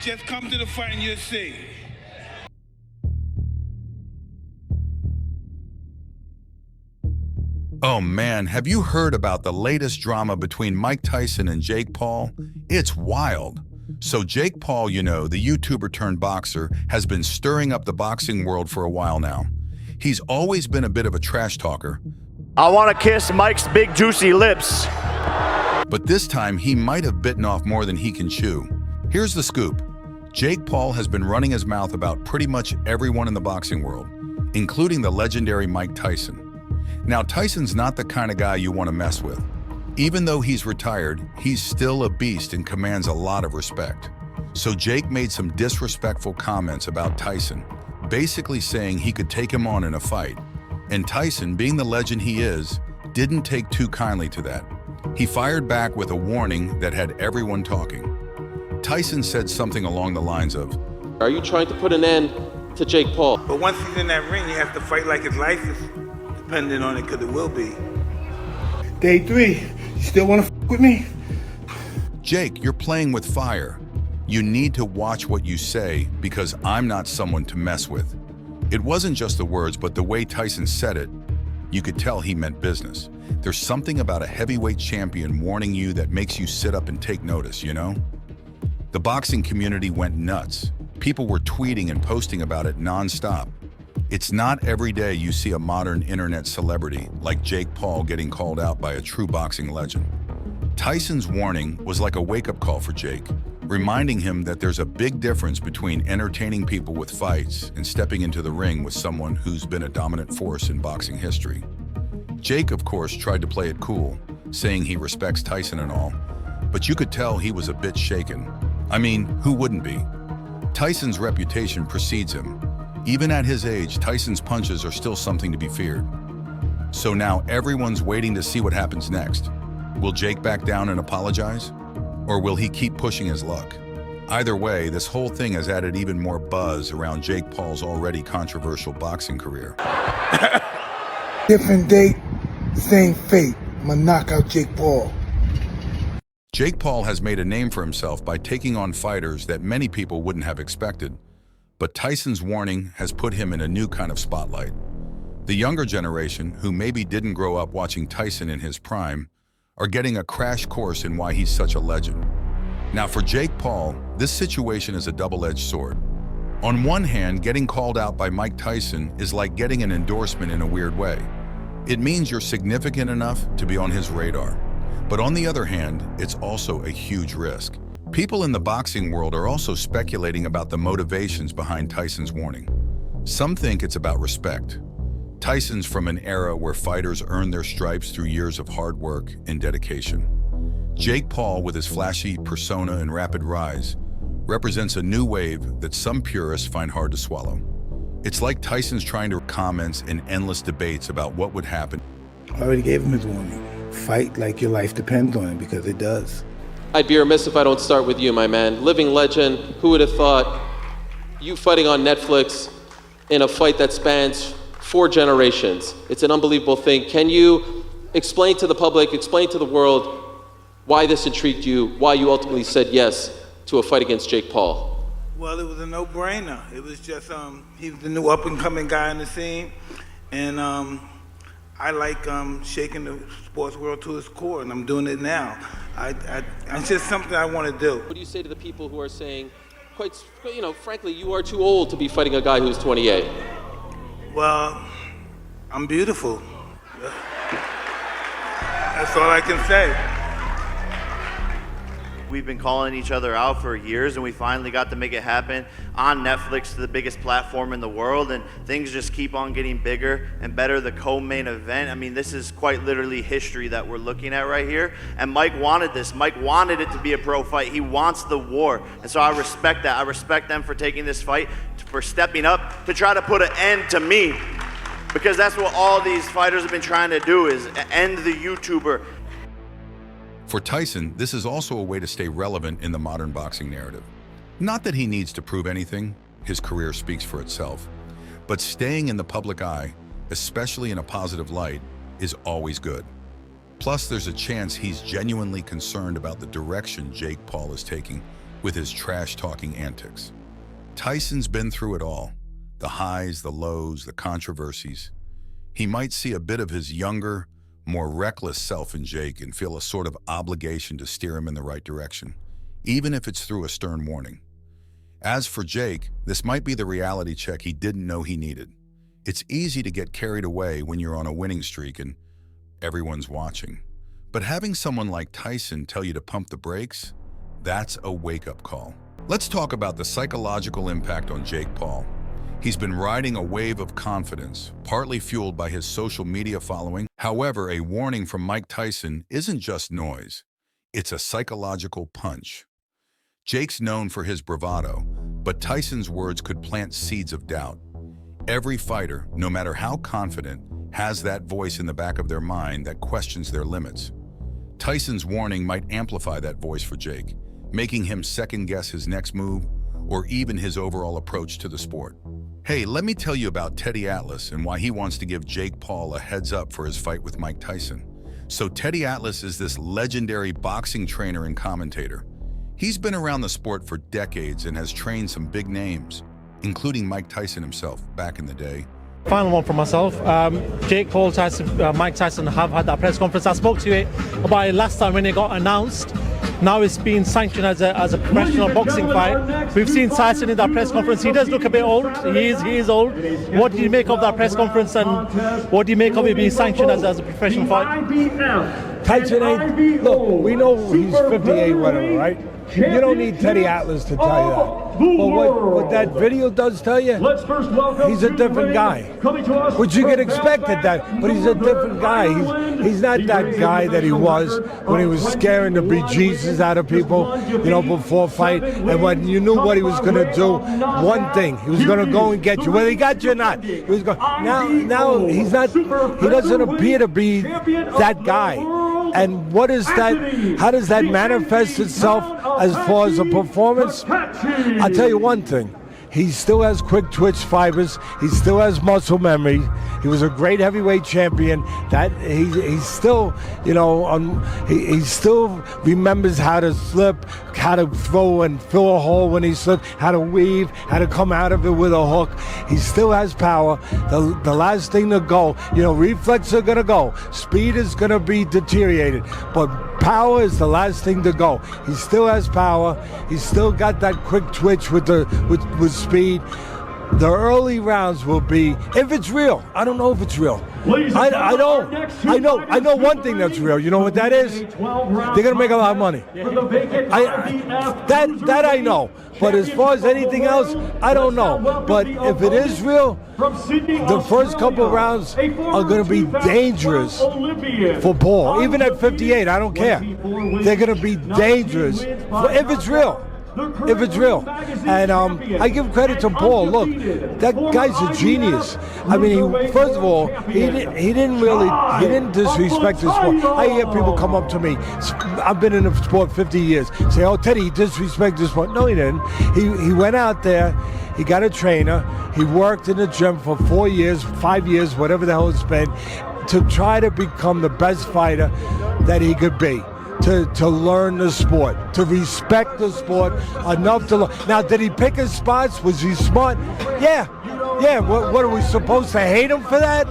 Just come to the fight and you'll see. Oh man, have you heard about the latest drama between Mike Tyson and Jake Paul? It's wild. So Jake Paul, you know, the YouTuber turned boxer, has been stirring up the boxing world for a while now. He's always been a bit of a trash talker. I want to kiss Mike's big juicy lips. But this time he might have bitten off more than he can chew. Here's the scoop. Jake Paul has been running his mouth about pretty much everyone in the boxing world, including the legendary Mike Tyson. Now, Tyson's not the kind of guy you want to mess with. Even though he's retired, he's still a beast and commands a lot of respect. So Jake made some disrespectful comments about Tyson, basically saying he could take him on in a fight. And Tyson, being the legend he is, didn't take too kindly to that. He fired back with a warning that had everyone talking. Tyson said something along the lines of, "Are you trying to put an end to Jake Paul?" But once he's in that ring, you have to fight like his life is dependent on it, because it will be. Day 3, you still want to with me? Jake, you're playing with fire. You need to watch what you say, because I'm not someone to mess with. It wasn't just the words, but the way Tyson said it. You could tell he meant business. There's something about a heavyweight champion warning you that makes you sit up and take notice, you know? The boxing community went nuts. People were tweeting and posting about it non-stop. It's not every day you see a modern internet celebrity like Jake Paul getting called out by a true boxing legend. Tyson's warning was like a wake-up call for Jake, reminding him that there's a big difference between entertaining people with fights and stepping into the ring with someone who's been a dominant force in boxing history. Jake, of course, tried to play it cool, saying he respects Tyson and all, but you could tell he was a bit shaken. I mean, who wouldn't be? Tyson's reputation precedes him. Even at his age, Tyson's punches are still something to be feared. So now everyone's waiting to see what happens next. Will Jake back down and apologize? Or will he keep pushing his luck? Either way, this whole thing has added even more buzz around Jake Paul's already controversial boxing career. Different date, same fate. I'm gonna knock out Jake Paul. Jake Paul has made a name for himself by taking on fighters that many people wouldn't have expected. But Tyson's warning has put him in a new kind of spotlight. The younger generation, who maybe didn't grow up watching Tyson in his prime, are getting a crash course in why he's such a legend. Now for Jake Paul, this situation is a double-edged sword. On one hand, getting called out by Mike Tyson is like getting an endorsement in a weird way. It means you're significant enough to be on his radar. But on the other hand, it's also a huge risk. People in the boxing world are also speculating about the motivations behind Tyson's warning. Some think it's about respect. Tyson's from an era where fighters earned their stripes through years of hard work and dedication. Jake Paul, with his flashy persona and rapid rise, represents a new wave that some purists find hard to swallow. It's like Tyson's trying to comments in endless debates about what would happen. I already gave him his warning. Fight like your life depends on it, because it does. I'd be remiss if I don't start with you, my man. Living legend, who would have thought you fighting on Netflix in a fight that spans 4 generations? It's an unbelievable thing. Can you explain to the public, explain to the world why this intrigued you, why you ultimately said yes to a fight against Jake Paul? Well, it was a no-brainer. It was just, he was the new up-and-coming guy on the scene, and I like shaking the sports world to its core, and I'm doing it now. It's just something I want to do. What do you say to the people who are saying, frankly, you are too old to be fighting a guy who's 28? Well, I'm beautiful. That's all I can say. We've been calling each other out for years, and we finally got to make it happen on Netflix, the biggest platform in the world, and things just keep on getting bigger and better. The co-main event, I mean, this is quite literally history that we're looking at right here, and Mike wanted this. Mike wanted it to be a pro fight. He wants the war, and so I respect that. I respect them for taking this fight, for stepping up to try to put an end to me, because that's what all these fighters have been trying to do, is end the YouTuber. For Tyson, this is also a way to stay relevant in the modern boxing narrative. Not that he needs to prove anything, his career speaks for itself, but staying in the public eye, especially in a positive light, is always good. Plus, there's a chance he's genuinely concerned about the direction Jake Paul is taking, with his trash-talking antics. Tyson's been through it all, the highs, the lows, the controversies. He might see a bit of his younger, more reckless self in Jake and feel a sort of obligation to steer him in the right direction, even if it's through a stern warning. As for Jake, this might be the reality check he didn't know he needed. It's easy to get carried away when you're on a winning streak and everyone's watching. But having someone like Tyson tell you to pump the brakes, that's a wake-up call. Let's talk about the psychological impact on Jake Paul. He's been riding a wave of confidence, partly fueled by his social media following. However, a warning from Mike Tyson isn't just noise. It's a psychological punch. Jake's known for his bravado, but Tyson's words could plant seeds of doubt. Every fighter, no matter how confident, has that voice in the back of their mind that questions their limits. Tyson's warning might amplify that voice for Jake, making him second-guess his next move or even his overall approach to the sport. Hey, let me tell you about Teddy Atlas and why he wants to give Jake Paul a heads up for his fight with Mike Tyson. So Teddy Atlas is this legendary boxing trainer and commentator. He's been around the sport for decades and has trained some big names, including Mike Tyson himself back in the day. Final one for myself. Jake Paul, Mike Tyson have had that press conference. I spoke to you about it last time when it got announced. Now it's been sanctioned as a professional boxing fight. We've seen Tyson in that press conference. He does look a bit old. He is old. What do you make of that press conference, and what do you make of it being sanctioned as a professional fight? Tyson ain't. Look, we know he's 58, whatever, right? You don't need Teddy Atlas to tell you that. But what that video does tell you, he's a different guy. Which you can expect at that, but he's a different guy. He's not that guy that he was when he was scaring the bejesus out of people, before fight. And when you knew what he was going to do, one thing, he was going to go and get you. Whether he got you or not, he was going. Now he's not. He doesn't appear to be that guy. And what is that? How does that manifest itself as far as a performance? I'll tell you one thing. He still has quick twitch fibers. He still has muscle memory. He was a great heavyweight champion. That he's still, he still remembers how to slip, how to throw and fill a hole when he slipped, how to weave, how to come out of it with a hook. He still has power. The last thing to go, reflexes are gonna go. Speed is gonna be deteriorated, but power is the last thing to go. He still has power. He's still got that quick twitch with speed. The early rounds will be, if it's real. I don't know if it's real. I know one thing that's real. You know what that is? They're gonna make a lot of money. That I know. But as far as anything else, I don't know. But if it is real, the first couple of rounds are going to be dangerous for Paul. Even at 58, I don't care. They're going to be dangerous if it's real. If it's real. And I give credit to Paul. Look, that guy's a genius. I mean, first of all, he didn't disrespect the sport. I hear people come up to me. I've been in the sport 50 years. Say, oh, Teddy, he disrespected the sport. No, he didn't. He went out there. He got a trainer. He worked in the gym for 4 years, 5 years, whatever the hell it's been, to try to become the best fighter that he could be. To learn the sport, to respect the sport enough to learn. Now, did he pick his spots? Was he smart? Yeah. What are we supposed to hate him for that?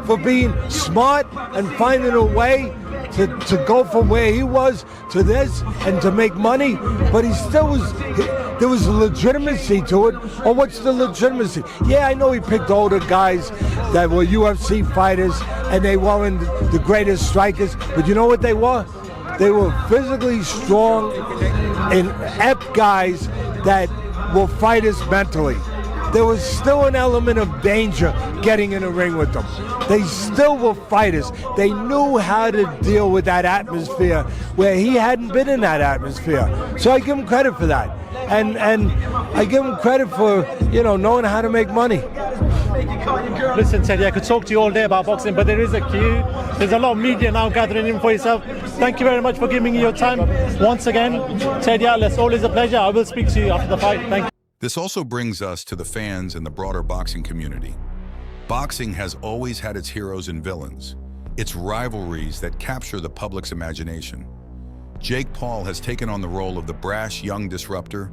For being smart and finding a way to go from where he was to this and to make money? But he still was. There was a legitimacy to it. Or what's the legitimacy? Yeah, I know he picked older guys that were UFC fighters and they weren't the greatest strikers. But you know what they were? They were physically strong and apt guys that were fighters mentally. There was still an element of danger getting in the ring with them. They still were fighters. They knew how to deal with that atmosphere where he hadn't been in that atmosphere. So I give him credit for that. And I give him credit for, knowing how to make money. Listen, Teddy, I could talk to you all day about boxing, but there is a queue. There's a lot of media now gathering in for yourself. Thank you very much for giving me your time. Once again, Teddy Atlas, always a pleasure. I will speak to you after the fight. Thank you. This also brings us to the fans and the broader boxing community. Boxing has always had its heroes and villains, its rivalries that capture the public's imagination. Jake Paul has taken on the role of the brash young disruptor,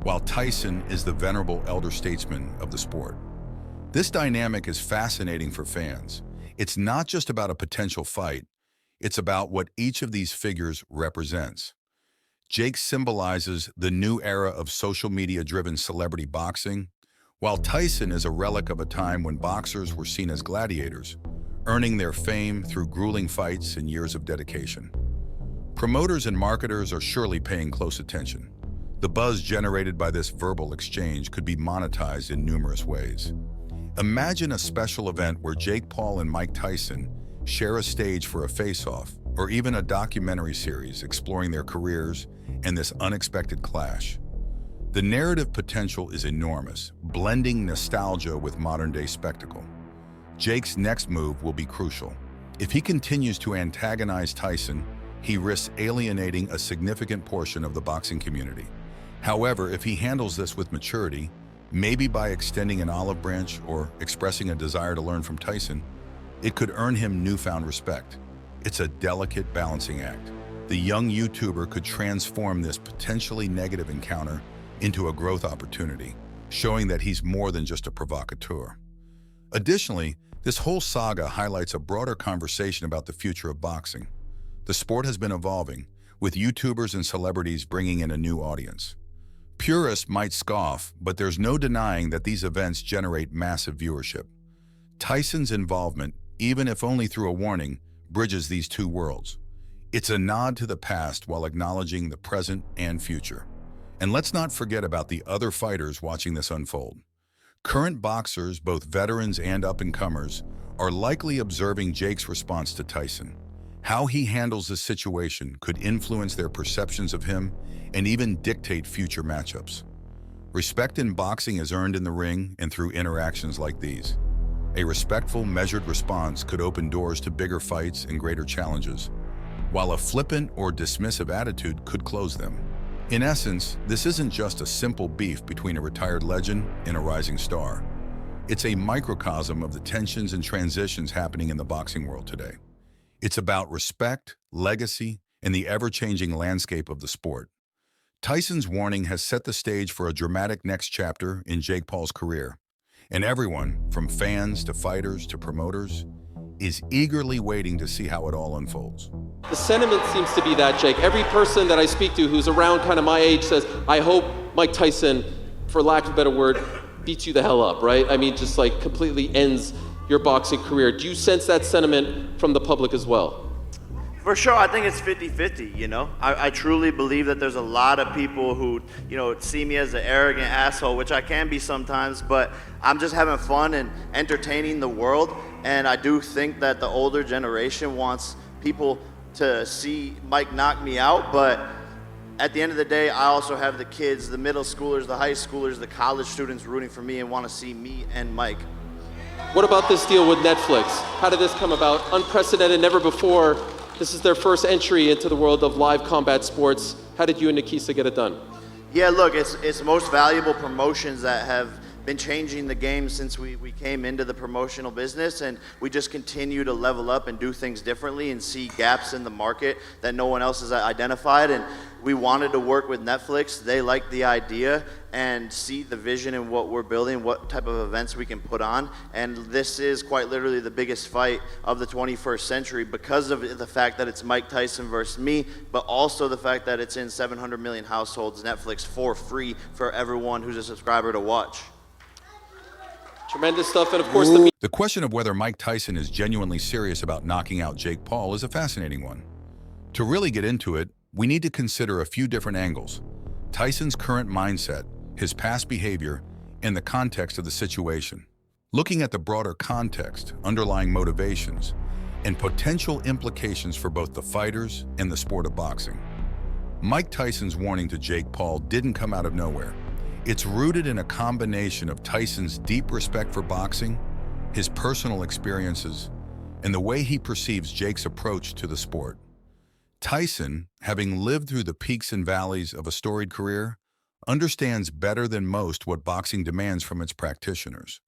while Tyson is the venerable elder statesman of the sport. This dynamic is fascinating for fans. It's not just about a potential fight, it's about what each of these figures represents. Jake symbolizes the new era of social media-driven celebrity boxing, while Tyson is a relic of a time when boxers were seen as gladiators, earning their fame through grueling fights and years of dedication. Promoters and marketers are surely paying close attention. The buzz generated by this verbal exchange could be monetized in numerous ways. Imagine a special event where Jake Paul and Mike Tyson share a stage for a face-off, or even a documentary series exploring their careers and this unexpected clash. The narrative potential is enormous, blending nostalgia with modern-day spectacle. Jake's next move will be crucial. If he continues to antagonize Tyson, he risks alienating a significant portion of the boxing community. However, if he handles this with maturity, maybe by extending an olive branch or expressing a desire to learn from Tyson, it could earn him newfound respect. It's a delicate balancing act. The young YouTuber could transform this potentially negative encounter into a growth opportunity, showing that he's more than just a provocateur. Additionally, this whole saga highlights a broader conversation about the future of boxing. The sport has been evolving, with YouTubers and celebrities bringing in a new audience. Purists might scoff, but there's no denying that these events generate massive viewership. Tyson's involvement, even if only through a warning, bridges these two worlds. It's a nod to the past while acknowledging the present and future. And let's not forget about the other fighters watching this unfold. Current boxers, both veterans and up-and-comers, are likely observing Jake's response to Tyson. How he handles this situation could influence their perceptions of him and even dictate future matchups. Respect in boxing is earned in the ring and through interactions like these. A respectful, measured response could open doors to bigger fights and greater challenges, while a flippant or dismissive attitude could close them. In essence, this isn't just a simple beef between a retired legend and a rising star. It's a microcosm of the tensions and transitions happening in the boxing world today. It's about respect, legacy, and the ever-changing landscape of the sport. Tyson's warning has set the stage for a dramatic next chapter in Jake Paul's career, and everyone, from fans to fighters to promoters, is eagerly waiting to see how it all unfolds. The sentiment seems to be that, Jake. Every person that I speak to who's around kind of my age says, I hope Mike Tyson, for lack of a better word, beats you the hell up, right? I mean, just like completely ends your boxing career. Do you sense that sentiment from the public as well? For sure, I think it's 50-50, you know? I truly believe that there's a lot of people who, see me as an arrogant asshole, which I can be sometimes, but I'm just having fun and entertaining the world, and I do think that the older generation wants people to see Mike knock me out, but at the end of the day, I also have the kids, the middle schoolers, the high schoolers, the college students rooting for me and want to see me and Mike. What about this deal with Netflix? How did this come about? Unprecedented, never before. This is their first entry into the world of live combat sports. How did you and Nikisa get it done? Yeah, look, it's most valuable promotions that have been changing the game since we came into the promotional business, and we just continue to level up and do things differently and see gaps in the market that no one else has identified. And we wanted to work with Netflix. They liked the idea and see the vision in what we're building, what type of events we can put on. And this is quite literally the biggest fight of the 21st century because of the fact that it's Mike Tyson versus me, but also the fact that it's in 700 million households, Netflix, for free for everyone who's a subscriber to watch. Tremendous stuff, and of course The question of whether Mike Tyson is genuinely serious about knocking out Jake Paul is a fascinating one. To really get into it, we need to consider a few different angles: Tyson's current mindset, his past behavior, and the context of the situation. Looking at the broader context, underlying motivations, and potential implications for both the fighters and the sport of boxing. Mike Tyson's warning to Jake Paul didn't come out of nowhere. It's rooted in a combination of Tyson's deep respect for boxing, his personal experiences, and the way he perceives Jake's approach to the sport. Tyson, having lived through the peaks and valleys of a storied career, understands better than most what boxing demands from its practitioners.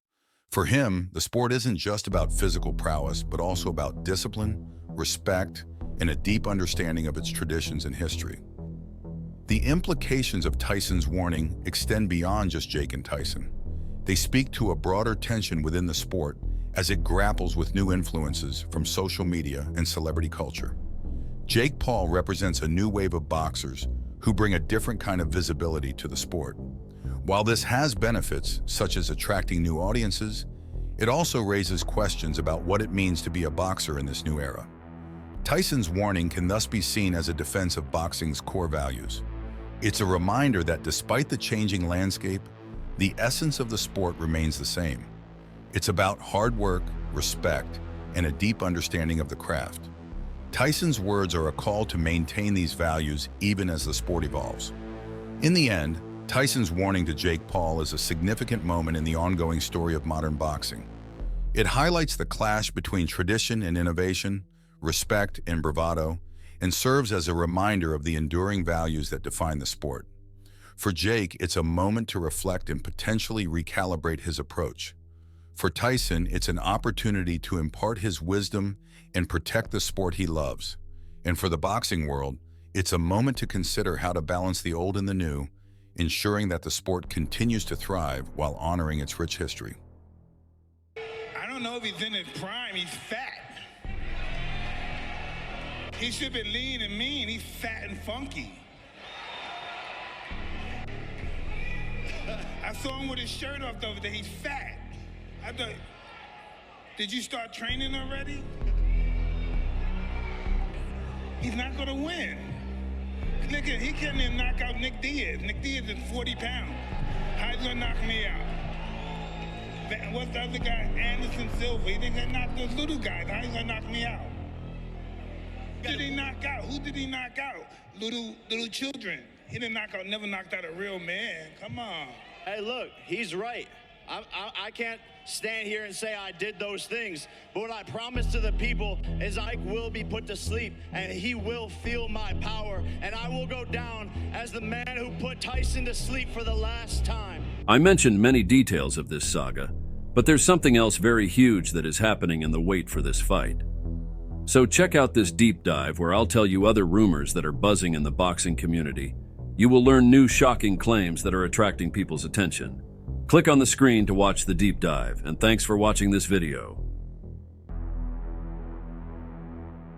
For him, the sport isn't just about physical prowess, but also about discipline, respect, and a deep understanding of its traditions and history. The implications of Tyson's warning extend beyond just Jake and Tyson. They speak to a broader tension within the sport as it grapples with new influences from social media and celebrity culture. Jake Paul represents a new wave of boxers who bring a different kind of visibility to the sport. While this has benefits, such as attracting new audiences, it also raises questions about what it means to be a boxer in this new era. Tyson's warning can thus be seen as a defense of boxing's core values. It's a reminder that despite the changing landscape, the essence of the sport remains the same. It's about hard work, respect, and a deep understanding of the craft. Tyson's words are a call to maintain these values even as the sport evolves. In the end, Tyson's warning to Jake Paul is a significant moment in the ongoing story of modern boxing. It highlights the clash between tradition and innovation, respect and bravado, and serves as a reminder of the enduring values that define the sport. For Jake, it's a moment to reflect and potentially recalibrate his approach. For Tyson, it's an opportunity to impart his wisdom and protect the sport he loves. And for the boxing world, it's a moment to consider how to balance the old and the new, ensuring that the sport continues to thrive while honoring its rich history. I don't know if he's in his prime. He's fat. He should be lean and mean. He's fat and funky. I saw him with his shirt off the other day. He's fat. I thought, did you start training already? He's not gonna win. Nigga, he can't even knock out Nick Diaz. Nick Diaz is 40 pounds. How he gonna knock me out? What's the other guy? Anderson Silva. He didn't knock those little guys. How he gonna knock me out? Who did he knock out? Who did he knock out? Little children. He didn't knock out, never knocked out a real man. Come on. Hey, look, he's right. I can't stand here and say I did those things, but what I promise to the people is I will be put to sleep and he will feel my power, and I will go down as the man who put Tyson to sleep for the last time. I mentioned many details of this saga, but there's something else very huge that is happening in the wait for this fight. So check out this deep dive where I'll tell you other rumors that are buzzing in the boxing community. You will learn new shocking claims that are attracting people's attention. Click on the screen to watch the deep dive, and thanks for watching this video.